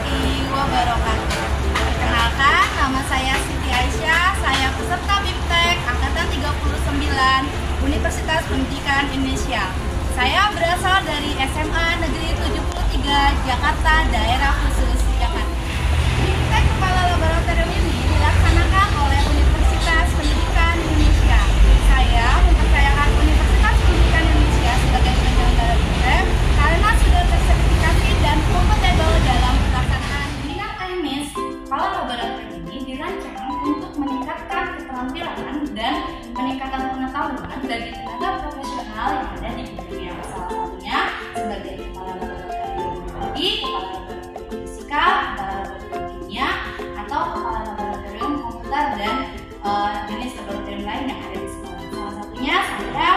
warahmatullahi wabarakatuh. Perkenalkan, nama saya Siti Aisyah, saya peserta BIPTEK Angkatan 39 Universitas Pendidikan Indonesia. Saya berasal dari SMA Negeri 73 Jakarta, Daerah Khusus Jakarta. BIPTEK Kepala Laboratorium ini dilaksanakan oleh Universitas Pendidikan Indonesia. Saya mempercayakan Universitas Pendidikan Indonesia sebagai penyelenggara BIPTEK karena sudah tersertifikasi dan kompatibel dalam pelaksanaan bidang teknis. Kepala Laboratorium ini dirancang untuk meningkatkan keterampilan dan peningkatan pengetahuan bagi tenaga profesional yang ada di bidangnya. Salah satunya sebagai kepala laboratorium biologi, kepala laboratorium fisika, kepala laboratorium kimia, atau kepala laboratorium komputer dan jenis laboratorium lain yang ada di sekolah. Salah satunya saya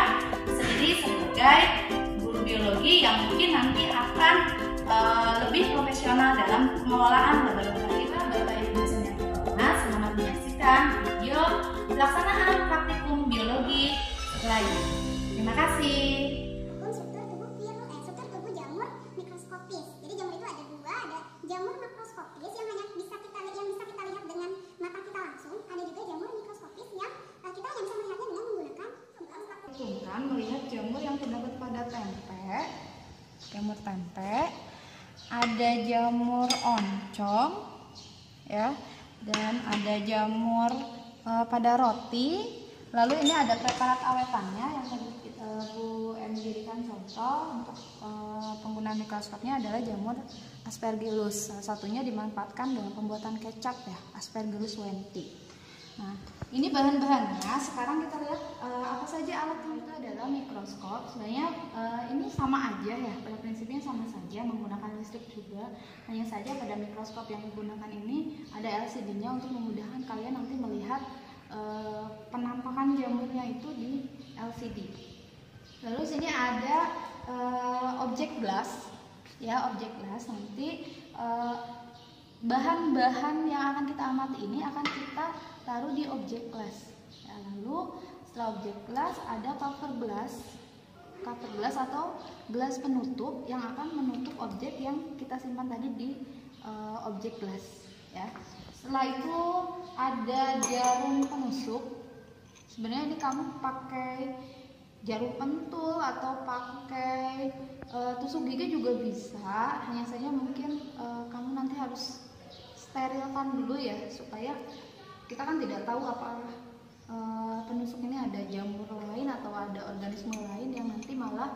sendiri sebagai guru biologi yang mungkin nanti akan lebih profesional dalam pengelolaan laboratorium. Bapak Ibu dosen yang terhormat, selamat menyaksikan video pelaksanaan praktikum biologi lain. Terima kasih. Struktur tubuh jamur mikroskopis. Jadi jamur itu ada dua, ada jamur makroskopis yang hanya bisa kita lihat dengan mata kita langsung. Ada juga jamur mikroskopis yang kita hanya bisa melihatnya dengan menggunakan Kan melihat jamur yang terdapat pada tempe, jamur tempe, ada jamur oncom, ya, dan ada jamur pada roti. Lalu ini ada preparat awetannya yang tadi Bu Em jadikan contoh untuk penggunaan mikroskopnya adalah jamur Aspergillus. Salah satunya dimanfaatkan dalam pembuatan kecap, ya, Aspergillus wenti. Nah, ini bahan-bahannya. Sekarang kita lihat apa saja alat itu adalah mikroskop. Sebenarnya ini sama aja, ya, pada prinsipnya sama saja, menggunakan listrik juga. Hanya saja pada mikroskop yang digunakan ini ada LCD-nya untuk memudahkan kalian nanti melihat penampakan jamurnya itu di LCD. Lalu sini ada objek glass, ya, objek glass. Nanti bahan-bahan yang akan kita amati ini akan kita taruh di objek glass. Ya, lalu setelah objek glass ada cover glass atau gelas penutup yang akan menutup objek yang kita simpan tadi di objek glass. Ya. Setelah itu ada jarum penusuk. Sebenarnya ini kamu pakai jarum pentul atau pakai tusuk gigi juga bisa. Hanya saja mungkin kamu nanti harus sterilkan dulu, ya, supaya kita kan tidak tahu apakah penusuk ini ada jamur lain atau ada organisme lain yang nanti malah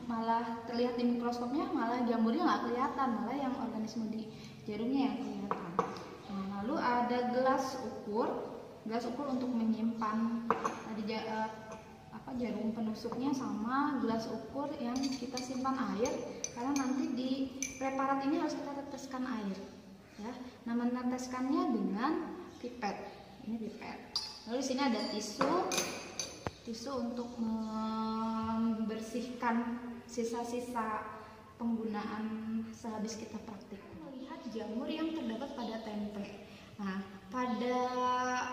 malah terlihat di mikroskopnya, malah jamurnya nggak kelihatan, malah yang organisme di jarumnya yang kelihatan. Nah, lalu ada gelas ukur untuk menyimpan tadi jarum penusuknya sama gelas ukur yang kita simpan air, karena nanti di preparat ini harus kita teteskan air, ya. Nah, meneteskannya dengan pipet. Ini pipet. Lalu sini ada tisu untuk membersihkan sisa-sisa penggunaan sehabis kita praktik. Melihat jamur yang terdapat pada tempe. Nah, pada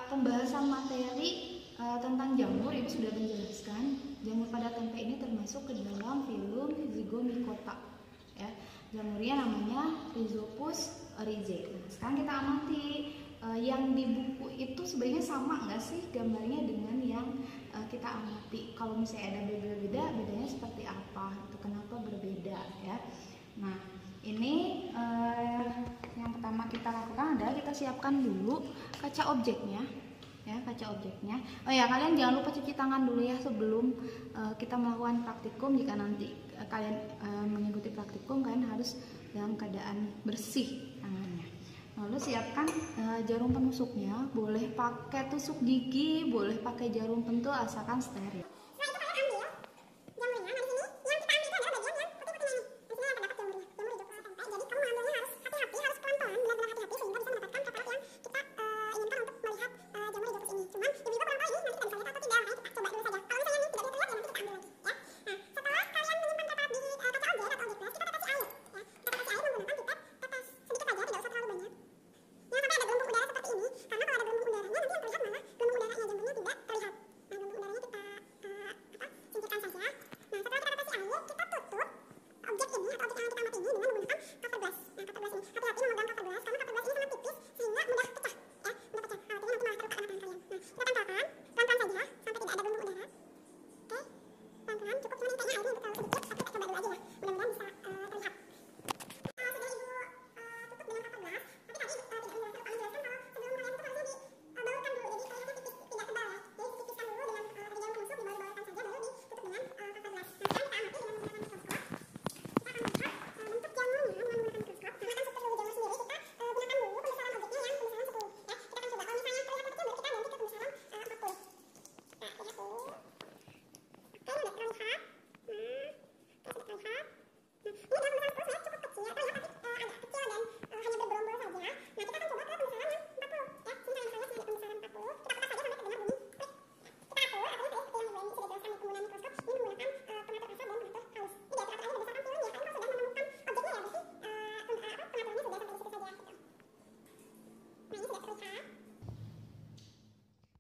pembahasan materi tentang jamur ibu sudah menjelaskan jamur pada tempe ini termasuk ke dalam filum Zygomicota, ya. Jamurnya namanya Rhizopus oryzae. Nah, sekarang kita amati yang di buku itu sebenarnya sama nggak sih gambarnya dengan yang kita amati. Kalau misalnya ada bedanya seperti apa, itu kenapa berbeda, ya. Nah, ini yang pertama kita lakukan adalah kita siapkan dulu kaca objeknya, ya, kaca objeknya. Oh ya, kalian jangan lupa cuci tangan dulu, ya, sebelum kita melakukan praktikum. Jika nanti kalian mengikuti praktikum, kalian harus dalam keadaan bersih tangannya. Lalu siapkan jarum penusuknya, boleh pakai tusuk gigi, boleh pakai jarum pentul asalkan steril. Karena kalau ada gelembung udaranya nanti yang terlihat malah gelembung udaranya jamurnya tidak terlihat. Nah, gelembung udaranya kita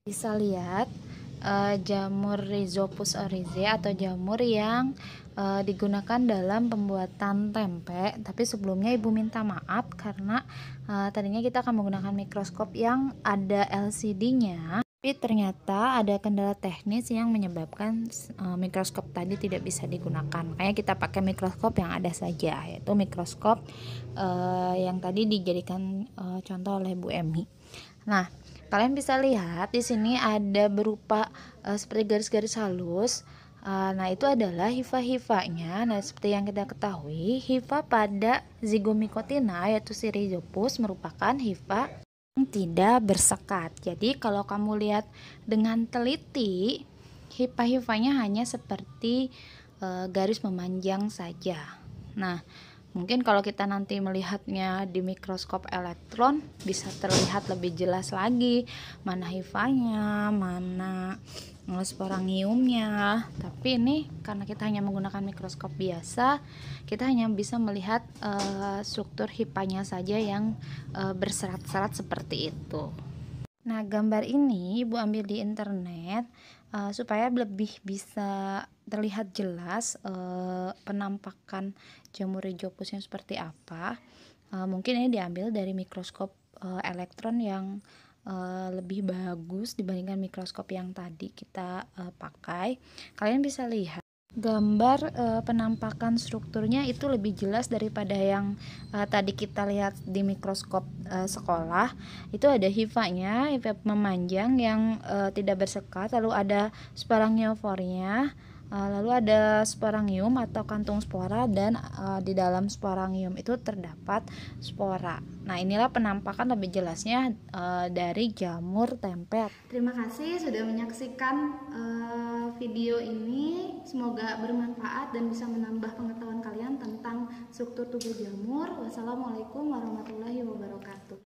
Bisa lihat jamur Rhizopus oryzae atau jamur yang digunakan dalam pembuatan tempe. Tapi sebelumnya Ibu minta maaf karena tadinya kita akan menggunakan mikroskop yang ada LCD-nya, tapi ternyata ada kendala teknis yang menyebabkan mikroskop tadi tidak bisa digunakan. Makanya kita pakai mikroskop yang ada saja, yaitu mikroskop yang tadi dijadikan contoh oleh Bu Emi. Nah, kalian bisa lihat di sini ada berupa seperti garis-garis halus. Nah, itu adalah hifa-hifanya. Nah, seperti yang kita ketahui, hifa pada Zygomycotina yaitu si Rhizopus merupakan hifa yang tidak bersekat. Jadi, kalau kamu lihat dengan teliti, hifa-hifanya hanya seperti garis memanjang saja. Nah, mungkin kalau kita nanti melihatnya di mikroskop elektron bisa terlihat lebih jelas lagi mana hifanya, mana sporangiumnya. Tapi ini karena kita hanya menggunakan mikroskop biasa, kita hanya bisa melihat struktur hifanya saja yang berserat-serat seperti itu. Nah, gambar ini Ibu ambil di internet supaya lebih bisa terlihat jelas penampakan jamur Rhizopusnya seperti apa. Mungkin ini diambil dari mikroskop elektron yang lebih bagus dibandingkan mikroskop yang tadi kita pakai. Kalian bisa lihat gambar penampakan strukturnya itu lebih jelas daripada yang tadi kita lihat di mikroskop sekolah. Itu ada hifanya, hifa memanjang yang tidak bersekat, lalu ada sporangiofornya, lalu ada sporangium atau kantung spora, dan di dalam sporangium itu terdapat spora. Nah, inilah penampakan lebih jelasnya dari jamur tempe. Terima kasih sudah menyaksikan video ini. Semoga bermanfaat dan bisa menambah pengetahuan kalian tentang struktur tubuh jamur. Wassalamualaikum warahmatullahi wabarakatuh.